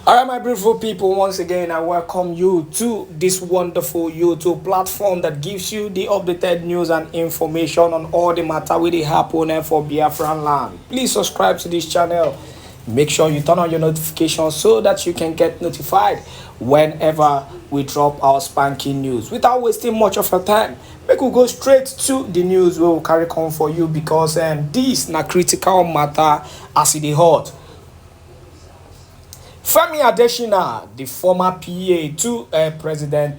Alright, my beautiful people, once again, I welcome you to this wonderful YouTube platform that gives you the updated news and information on all the matter with the happen for Biafran land. Please subscribe to this channel. Make sure you turn on your notifications so that you can get notified whenever we drop our spanking news. Without wasting much of your time, make we go straight to the news we will carry on for you because this na critical matter as it is hot. Femi Adesina, the former PA to President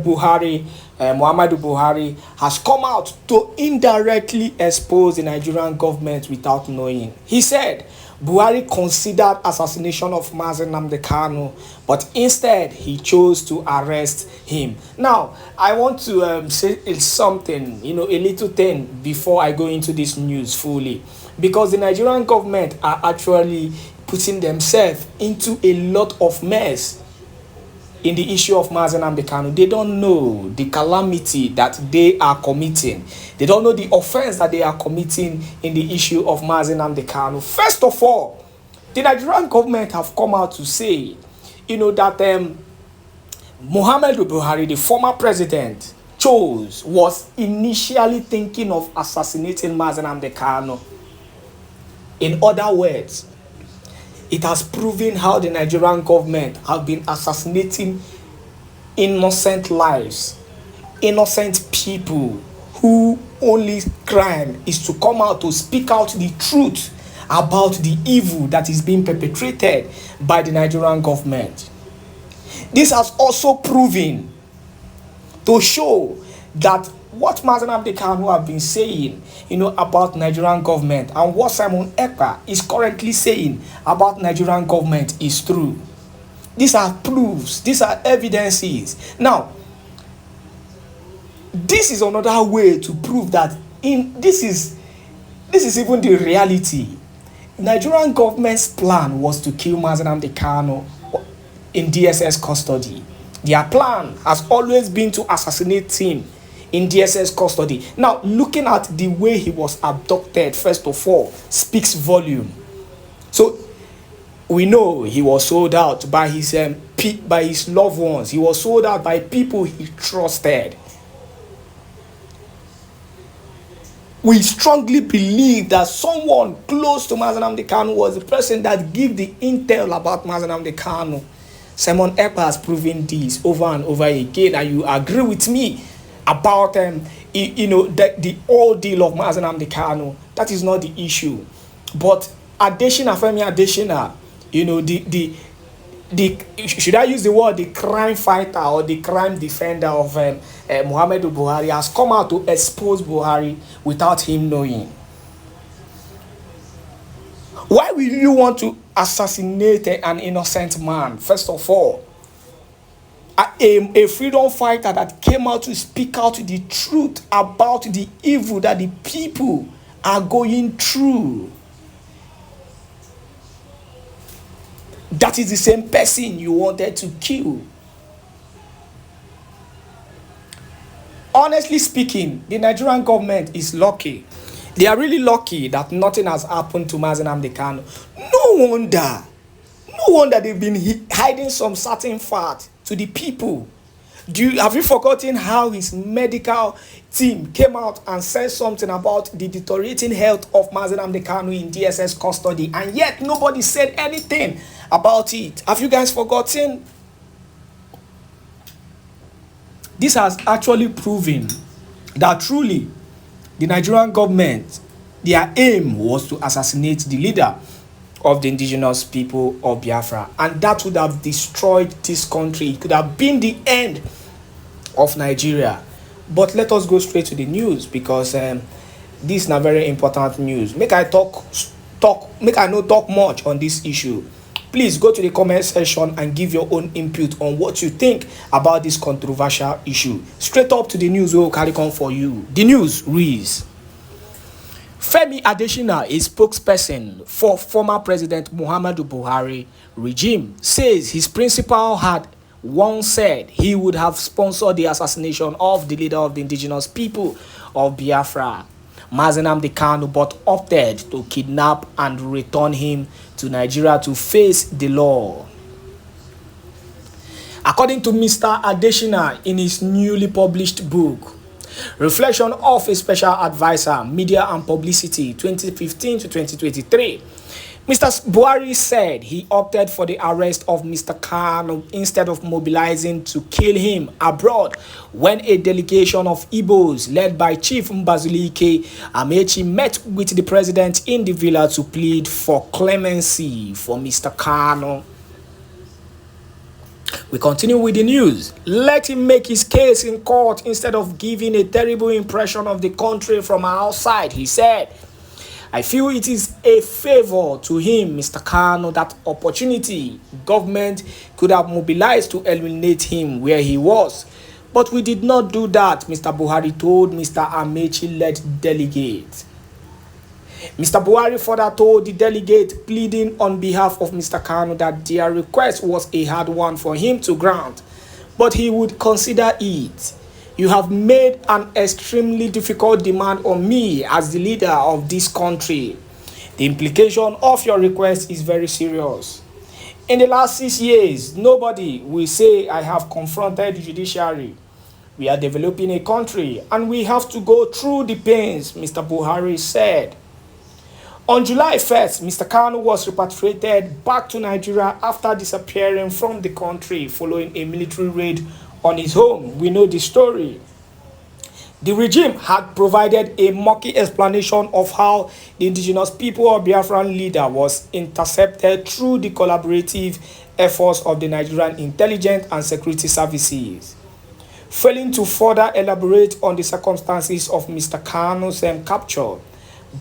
Buhari, Muhammadu Buhari, has come out to indirectly expose the Nigerian government without knowing. He said Buhari considered assassination of Nnamdi Kanu, but instead he chose to arrest him. Now, I want to say something, a little thing before I go into this news fully. Because the Nigerian government are actually putting themselves into a lot of mess in the issue of Nnamdi Kanu. They don't know the calamity that they are committing. They don't know the offense that they are committing in the issue of Nnamdi Kanu. First of all, the Nigerian government have come out to say, that Muhammadu Buhari, the former president, was initially thinking of assassinating Nnamdi Kanu. In other words, it has proven how the Nigerian government have been assassinating innocent lives, innocent people who only crime is to come out to speak out the truth about the evil that is being perpetrated by the Nigerian government. This has also proven to show that what Nnamdi Kanu have been saying, about Nigerian government and what Èkpá is currently saying about Nigerian government is true. These are proofs, these are evidences. Now, this is another way to prove that this is even the reality. Nigerian government's plan was to kill Nnamdi Kanu in DSS custody. Their plan has always been to assassinate him in DSS custody. Now, looking at the way he was abducted, first of all, speaks volume. So, we know he was sold out by his loved ones. He was sold out by people he trusted. We strongly believe that someone close to Nnamdi Kanu was the person that gave the intel about Nnamdi Kanu. Èkpá has proven this over and over again, and you agree with me about the ordeal of Nnamdi Kanu. That is not the issue. But Femi Adesina, should I use the word the crime fighter or the crime defender of Muhammadu Buhari, has come out to expose Buhari without him knowing. Why will you want to assassinate an innocent man? First of all, a freedom fighter that came out to speak out the truth about the evil that the people are going through. That is the same person you wanted to kill. Honestly speaking, the Nigerian government is lucky. They are really lucky that nothing has happened to Nnamdi Kanu. No wonder they've been hiding some certain fact to the people. Have you forgotten how his medical team came out and said something about the deteriorating health of Nnamdi Kanu in DSS custody, and yet nobody said anything about it? Have you guys forgotten? This has actually proven that truly the Nigerian government, their aim was to assassinate the leader of the indigenous people of Biafra, and that would have destroyed this country. It could have been the end of Nigeria. But let us go straight to the news, because this is not very important news. Make I not talk much on this issue. Please go to the comment section and give your own input on what you think about this controversial issue. Straight up to the news we will carry on for you. The news reads: Femi Adesina, a spokesperson for former President Muhammadu Buhari regime, says his principal had once said he would have sponsored the assassination of the leader of the indigenous people of Biafra. Nnamdi Kanu, but opted to kidnap and return him to Nigeria to face the law. According to Mr. Aśśaśinate in his newly published book, Reflection of a Special Advisor, Media and Publicity, 2015 to 2023, Mr. Buhari said he opted for the arrest of Mr. Kanu instead of mobilizing to kill him abroad when a delegation of Igbos led by Chief Mbazulike Amaechi met with the president in the villa to plead for clemency for Mr. Kanu. We continue with the news. Let him make his case in court instead of giving a terrible impression of the country from outside, he said. I feel it is a favor to him, Mr. Kanu, that opportunity government could have mobilized to eliminate him where he was. But we did not do that, Mr. Buhari told Mr. Amaechi-led delegate. Mr. Buhari further told the delegate, pleading on behalf of Mr. Kanu, that their request was a hard one for him to grant, but he would consider it. You have made an extremely difficult demand on me as the leader of this country. The implication of your request is very serious. In the last 6 years, nobody will say I have confronted the judiciary. We are developing a country and we have to go through the pains, Mr. Buhari said. On July 1st, Mr. Kanu was repatriated back to Nigeria after disappearing from the country following a military raid on his home. We know the story. The regime had provided a murky explanation of how the indigenous people of Biafran leader was intercepted through the collaborative efforts of the Nigerian intelligence and security services. Failing to further elaborate on the circumstances of Mr. Kanu's capture,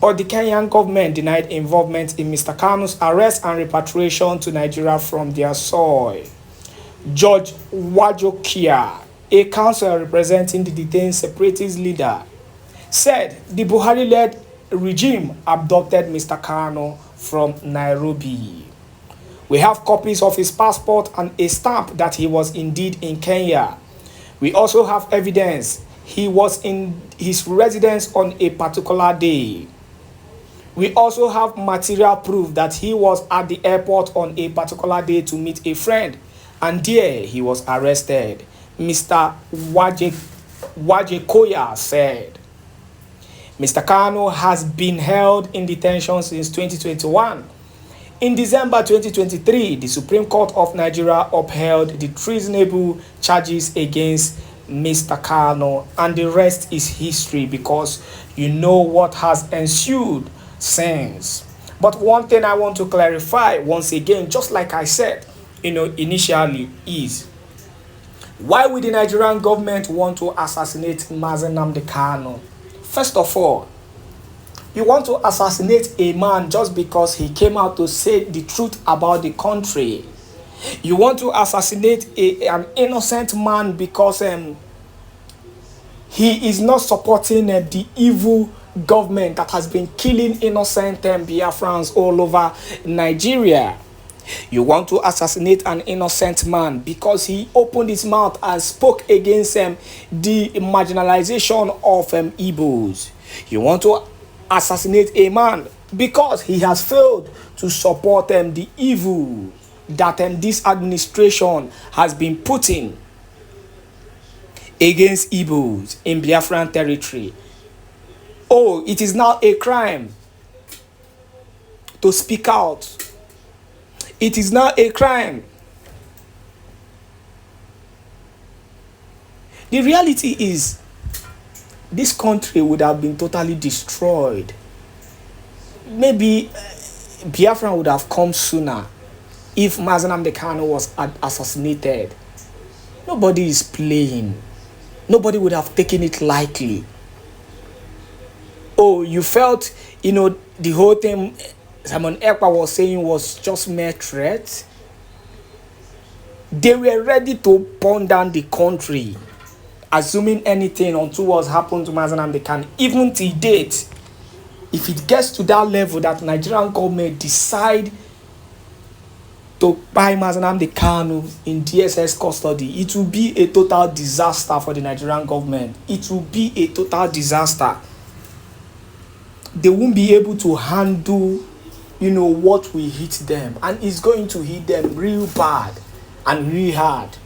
but the Kenyan government denied involvement in Mr. Kanu's arrest and repatriation to Nigeria from their soil. George Wajokia, a counsel representing the detained separatist leader, said the Buhari-led regime abducted Mr. Kanu from Nairobi. We have copies of his passport and a stamp that he was indeed in Kenya. We also have evidence he was in his residence on a particular day. We also have material proof that he was at the airport on a particular day to meet a friend, and there he was arrested, Mr. Wajekoya said. Mr. Kanu has been held in detention since 2021. In December 2023, the Supreme Court of Nigeria upheld the treasonable charges against Mr. Kanu, and the rest is history because you know what has ensued since. But one thing I want to clarify once again, just like I said, initially, is why would the Nigerian government want to assassinate Nnamdi Kanu? First of all, you want to assassinate a man just because he came out to say the truth about the country. You want to assassinate an innocent man because he is not supporting the evil government that has been killing innocent Biafrans all over Nigeria. You want to assassinate an innocent man because he opened his mouth and spoke against the marginalization of Igbos. You want to assassinate a man because he has failed to support the evil that this administration has been putting against Igbos in Biafran territory. Oh, it is now a crime to speak out. It is now a crime. The reality is, this country would have been totally destroyed. Maybe Biafran would have come sooner if Nnamdi Kanu was assassinated. Nobody is playing. Nobody would have taken it lightly. Oh, you felt, the whole thing Èkpá was saying was just mere threat. They were ready to burn down the country, assuming anything until what happened to Nnamdi Kanu. Even till date, if it gets to that level that Nigerian government decide to buy Nnamdi Kanu in DSS custody, it will be a total disaster for the Nigerian government. It will be a total disaster. they won't be able to handle, what will hit them, and it's going to hit them real bad and real hard.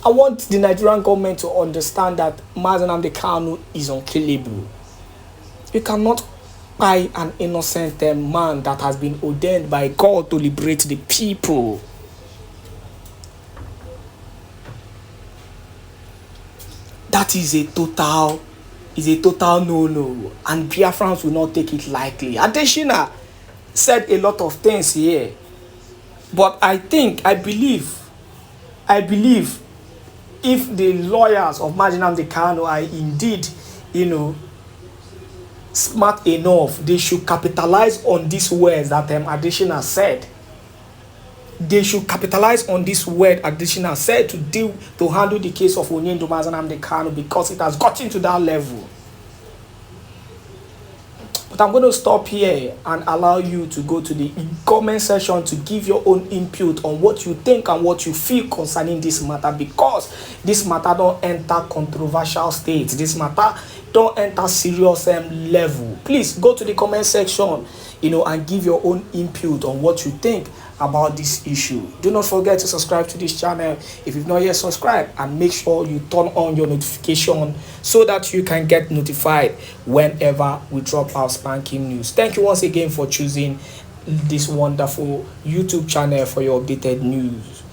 I want the Nigerian government to understand that Nnamdi Kanu is unkillable. You cannot buy an innocent man that has been ordained by God to liberate the people. That is a total no-no, and Biafrans will not take it lightly. Aśśaṣinate said a lot of things here, but I believe if the lawyers of Nnamdi Kanu are indeed, smart enough, they should capitalize on these words that Aśśaṣinate said. They should capitalize on this word Aśśaṣinate said to handle the case of Nnamdi Kanu, because it has gotten to that level. But I'm going to stop here and allow you to go to the comment section to give your own input on what you think and what you feel concerning this matter, because this matter don't enter controversial state. This matter don't enter serious level. Please go to the comment section, and give your own input on what you think about this issue. Do not forget to subscribe to this channel if you've not yet subscribed, and make sure you turn on your notification so that you can get notified whenever we drop our spanking news. Thank you once again for choosing this wonderful YouTube channel for your updated news.